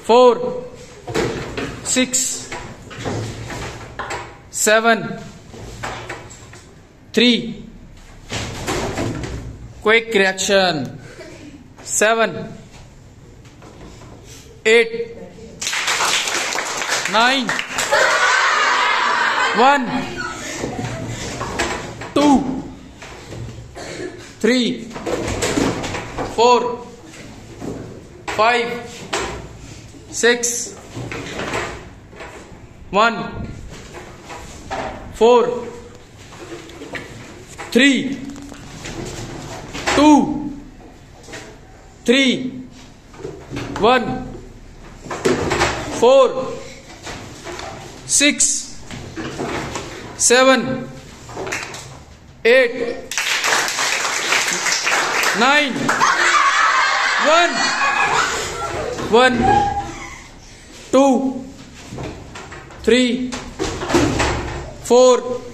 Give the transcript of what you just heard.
4, 6, 7, 3. Quick reaction. 7, 8, 9, 1, 2, 3, 4, 5, 6, 1, 4, 3, 2, 3, 1, 4, 6, 7, 8, 9, 1, 2, 3, 4,